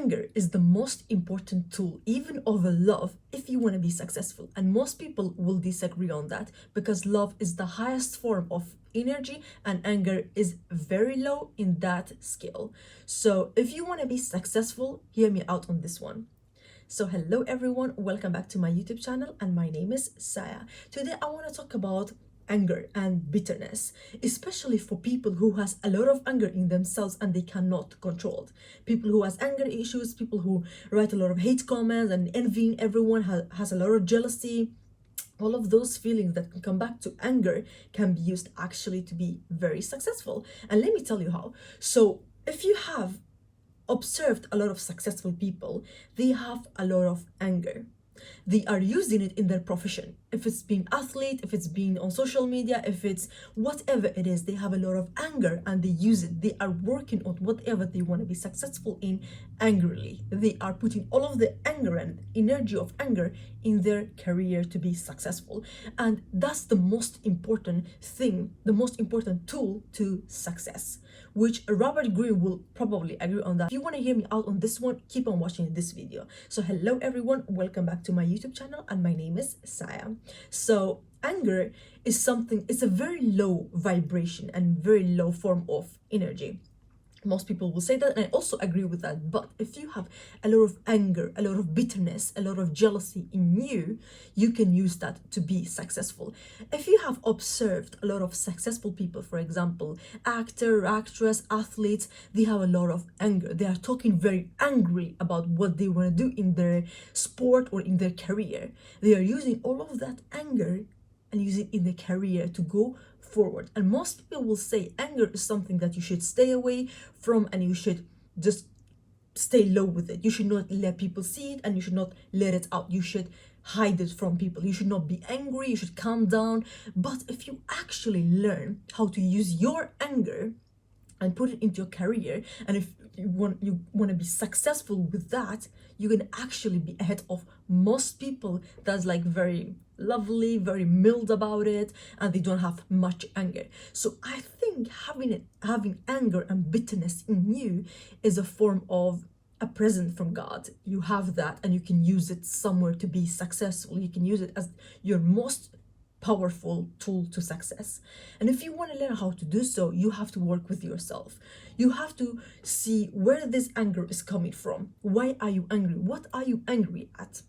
anger is the most important tool, even over love, if you want to be successful. And most people will disagree on that because love is the highest form of energy and anger is very low in that scale. So if you want to be successful, hear me out on this one. So hello everyone, welcome back to my YouTube channel and my name is Saia. Today I want to talk about anger and bitterness, especially for people who has a lot of anger in themselves and they cannot control it. People who has anger issues, people who write a lot of hate comments and envying everyone, has a lot of jealousy. All of those feelings that can come back to anger can be used actually to be very successful. And let me tell you how. So if you have observed a lot of successful people, they have a lot of anger. They are using it in their profession. If it's being athlete, if it's being on social media, if it's whatever it is, they have a lot of anger and they use it. They are working on whatever they want to be successful in angrily. They are putting all of the anger and energy of anger in their career to be successful. And that's the most important thing, the most important tool to success, which Robert Greene will probably agree on that. If you want to hear me out on this one, keep on watching this video. So hello everyone, welcome back to my YouTube channel and my name is Saia. So anger is something, it's a very low vibration and very low form of energy. Most people will say that, and I also agree with that. But if you have a lot of anger, a lot of bitterness, a lot of jealousy in you, you can use that to be successful. If you have observed a lot of successful people, for example, actor, actress, athletes, they have a lot of anger. They are talking very angry about what they want to do in their sport or in their career. They are using all of that anger and use it in their career to go forward. And most people will say anger is something that you should stay away from and you should just stay low with it. You should not let people see it and you should not let it out. You should hide it from people. You should not be angry. You should calm down. But if you actually learn how to use your anger and put it into your career, and if you want to be successful with that, you can actually be ahead of most people that's like very lovely, very mild about it, and they don't have much anger. So I think having anger and bitterness in you is a form of a present from God. You have that and you can use it somewhere to be successful. You can use it as your most powerful tool to success. And if you want to learn how to do so, you have to work with yourself. You have to see where this anger is coming from. Why are you angry? What are you angry at?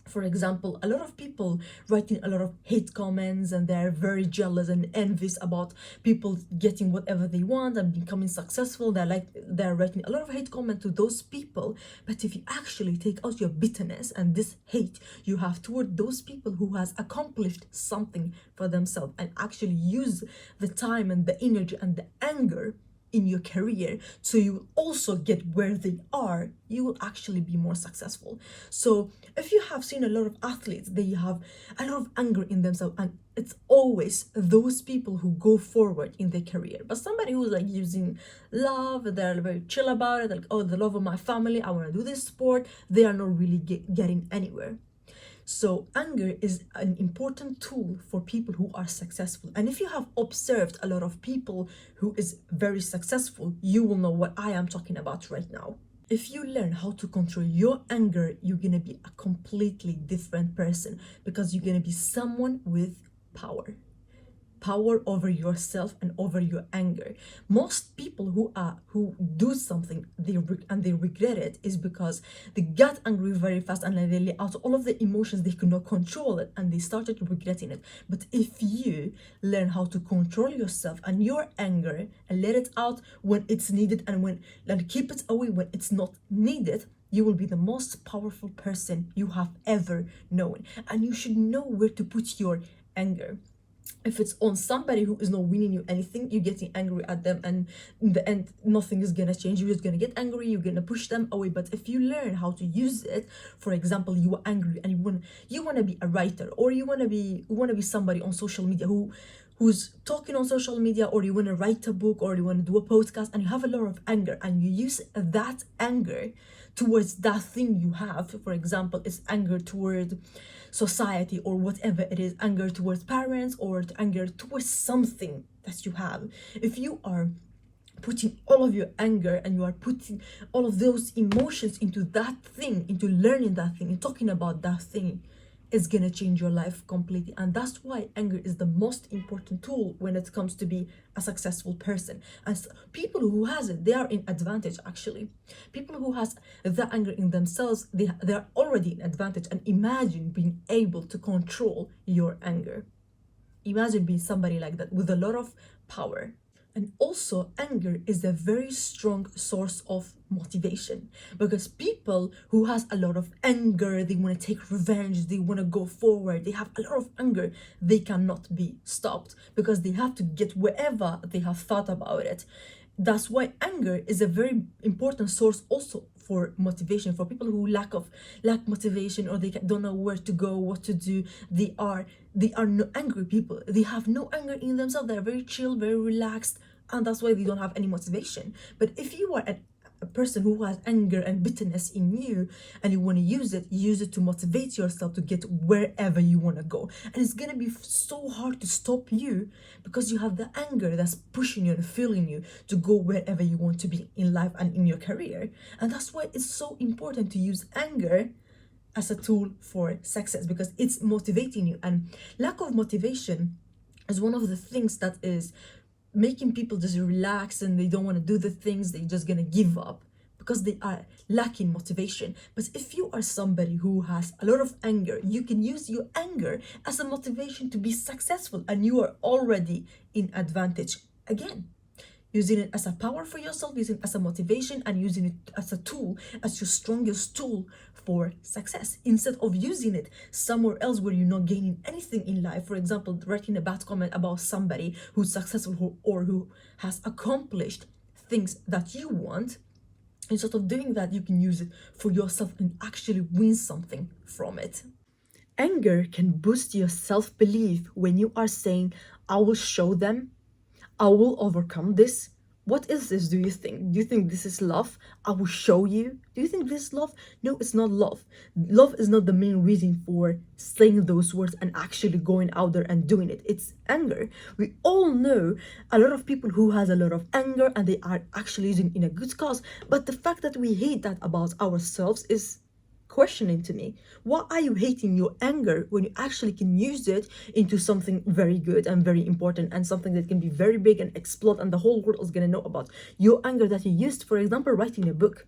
For example, a lot of people writing a lot of hate comments and they're very jealous and envious about people getting whatever they want and becoming successful. They're writing a lot of hate comments to those people. But if you actually take out your bitterness and this hate you have toward those people who has accomplished something for themselves and actually use the time and the energy and the anger in your career so you will also get where they are, you will actually be more successful. So if you have seen a lot of athletes, they have a lot of anger in themselves, and it's always those people who go forward in their career. But somebody who's like using love, they're very chill about it, like, oh, the love of my family, I want to do this sport, they are not really getting anywhere. So anger is an important tool for people who are successful. And if you have observed a lot of people who is very successful, you will know what I am talking about right now. If you learn how to control your anger, you're going to be a completely different person because you're going to be someone with power over yourself and over your anger. Most people who do something they regret it is because they got angry very fast and they let out all of the emotions, they could not control it and they started regretting it. But if you learn how to control yourself and your anger and let it out when it's needed and keep it away when it's not needed, you will be the most powerful person you have ever known. And you should know where to put your anger. If it's on somebody who is not winning you anything, you're getting angry at them, and in the end nothing is gonna change. You're just gonna get angry, you're gonna push them away. But if you learn how to use it, for example, you are angry and you want to be a writer, or you want to be somebody on social media who's talking on social media, or you want to write a book, or you want to do a podcast, and you have a lot of anger, and you use that anger towards that thing you have. For example, it's anger toward society or whatever it is, anger towards parents or anger towards something that you have. If you are putting all of your anger and you are putting all of those emotions into that thing, into learning that thing and talking about that thing, is gonna change your life completely. And that's why anger is the most important tool when it comes to be a successful person. As people who has it, they are in advantage actually. People who has the anger in themselves, they're already in advantage. And imagine being able to control your anger. Imagine being somebody like that with a lot of power. And also, anger is a very strong source of motivation, because people who has a lot of anger, they want to take revenge, they want to go forward, they have a lot of anger, they cannot be stopped because they have to get wherever they have thought about it. That's why anger is a very important source also for motivation. For people who lack motivation, or they don't know where to go, what to do, they are no angry people. They have no anger in themselves. They're very chill, very relaxed, and that's why they don't have any motivation. But if you are a person who has anger and bitterness in you, and you want to use it to motivate yourself to get wherever you want to go. And it's going to be so hard to stop you because you have the anger that's pushing you and filling you to go wherever you want to be in life and in your career. And that's why it's so important to use anger as a tool for success, because it's motivating you. And lack of motivation is one of the things that is making people just relax, and they don't want to do the things, they're just gonna give up because they are lacking motivation. But if you are somebody who has a lot of anger, you can use your anger as a motivation to be successful, and you are already in advantage. Again, using it as a power for yourself, using it as a motivation, and using it as a tool, as your strongest tool for success, instead of using it somewhere else where you're not gaining anything in life. For example, writing a bad comment about somebody who's successful or who has accomplished things that you want. Instead of doing that, you can use it for yourself and actually win something from it. Anger can boost your self-belief when you are saying, I will show them, I will overcome this. What is this, do you think? Do you think this is love? I will show you. Do you think this is love? No, it's not love. Love is not the main reason for saying those words and actually going out there and doing it. It's anger. We all know a lot of people who has a lot of anger and they are actually using it in a good cause. But the fact that we hate that about ourselves is questioning to me. Why are you hating your anger when you actually can use it into something very good and very important, and something that can be very big and explode, and the whole world is going to know about your anger that you used, for example, writing a book,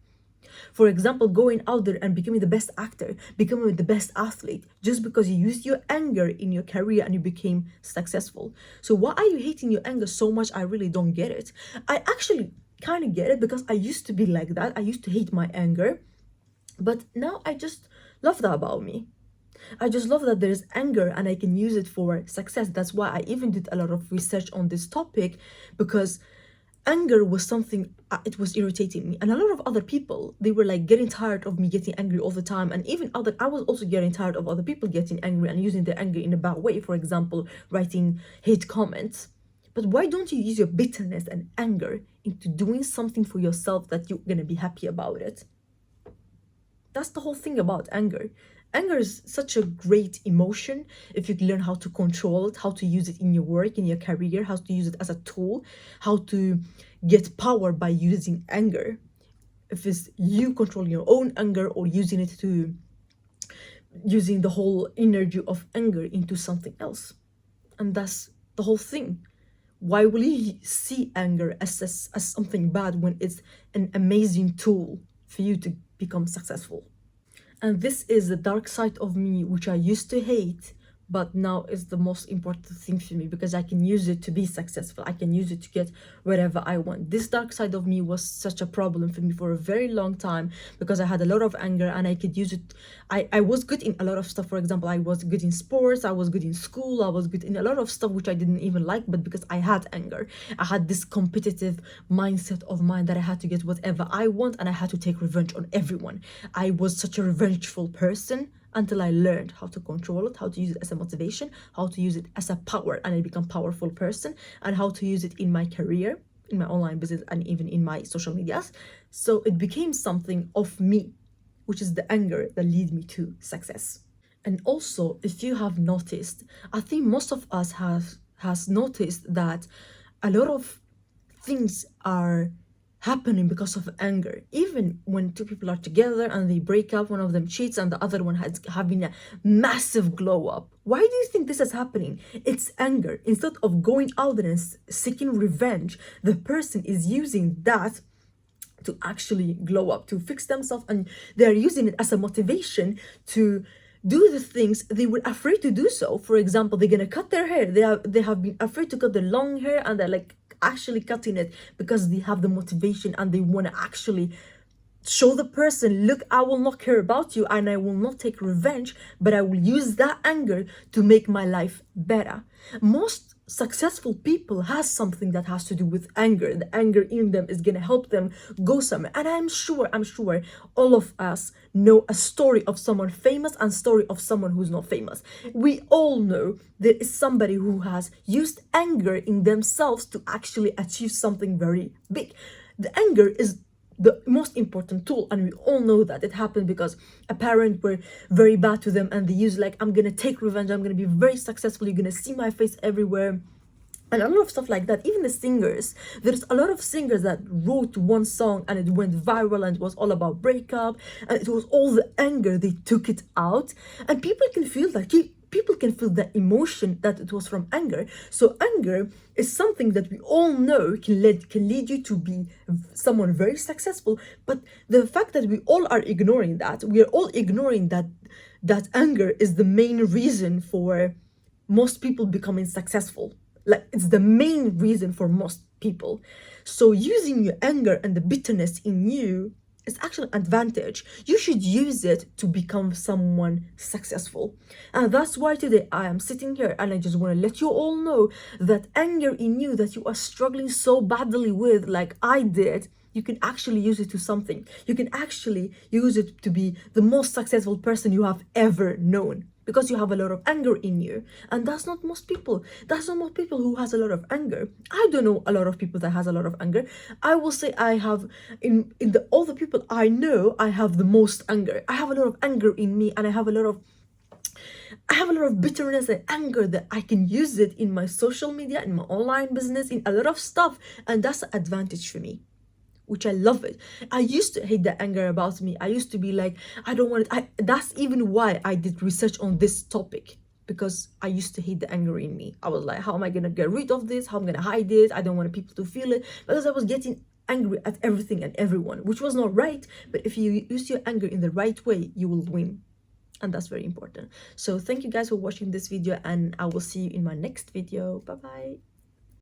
for example, going out there and becoming the best actor, becoming the best athlete, just because you used your anger in your career and you became successful. So why are you hating your anger so much? I really don't get it. I actually kind of get it, because I used to be like that. I used to hate my anger. But now I just love that about me. I just love that there's anger and I can use it for success. That's why I even did a lot of research on this topic, because anger was something, it was irritating me. And a lot of other people, they were like getting tired of me getting angry all the time. And even I was also getting tired of other people getting angry and using their anger in a bad way. For example, writing hate comments. But why don't you use your bitterness and anger into doing something for yourself that you're going to be happy about it? That's the whole thing about anger. Anger is such a great emotion if you learn how to control it, how to use it in your work, in your career, how to use it as a tool, how to get power by using anger. If it's you controlling your own anger, or using the whole energy of anger into something else. And that's the whole thing. Why will you see anger as something bad when it's an amazing tool for you to become successful? And this is the dark side of me, which I used to hate, but now is the most important thing for me, because I can use it to be successful. I can use it to get wherever I want. This dark side of me was such a problem for me for a very long time, because I had a lot of anger and I could use it. I was good in a lot of stuff. For example, I was good in sports, I was good in school, I was good in a lot of stuff which I didn't even like, but because I had anger, I had this competitive mindset of mine that I had to get whatever I want, and I had to take revenge on everyone. I was such a revengeful person, until I learned how to control it, how to use it as a motivation, how to use it as a power, and I become a powerful person, and how to use it in my career, in my online business, and even in my social medias. So it became something of me, which is the anger that lead me to success. And also, if you have noticed, I think most of us has noticed that a lot of things are happening because of anger. Even when two people are together and they break up, one of them cheats and the other one has having a massive glow up. Why do you think this is happening? It's anger. Instead of going out there and seeking revenge, the person is using that to actually glow up, to fix themselves, and they're using it as a motivation to do the things they were afraid to do. So for example, they're gonna cut their hair, they have been afraid to cut their long hair, and they're like actually cutting it because they have the motivation and they want to actually show the person, look, I will not care about you and I will not take revenge, but I will use that anger to make my life better. Most successful people has something that has to do with anger. The anger in them is gonna help them go somewhere. And I'm sure all of us know a story of someone famous and story of someone who's not famous. We all know there is somebody who has used anger in themselves to actually achieve something very big. The anger is the most important tool, and we all know that it happened because a parent were very bad to them and they use like, I'm gonna take revenge, I'm gonna be very successful, you're gonna see my face everywhere, and a lot of stuff like that. Even the singers, there's a lot of singers that wrote one song and it went viral and it was all about breakup and it was all the anger, they took it out, and people can feel that. People can feel the emotion that it was from anger. So anger is something that we all know can lead you to be someone very successful. But the fact that we all are ignoring that, we are all ignoring that anger is the main reason for most people becoming successful. Like, it's the main reason for most people. So using your anger and the bitterness in you is actually an advantage. You should use it to become someone successful. And that's why today I am sitting here and I just want to let you all know that anger in you that you are struggling so badly with, like I did, you can actually use it to something. You can actually use it to be the most successful person you have ever known, because you have a lot of anger in you. And that's not most people. That's not most people who has a lot of anger. I don't know a lot of people that has a lot of anger. I will say I have, in all the people I know, I have the most anger. I have a lot of anger in me, and I have a lot of bitterness and anger that I can use it in my social media, in my online business, in a lot of stuff. And that's an advantage for me, which I love it. I used to hate the anger about me. I used to be like, I don't want it. That's even why I did research on this topic, because I used to hate the anger in me. I was like, how am I gonna get rid of this? How am I gonna hide it? I don't want people to feel it, because I was getting angry at everything and everyone, which was not right. But if you use your anger in the right way, you will win. And that's very important. So thank you guys for watching this video, and I will see you in my next video. Bye bye.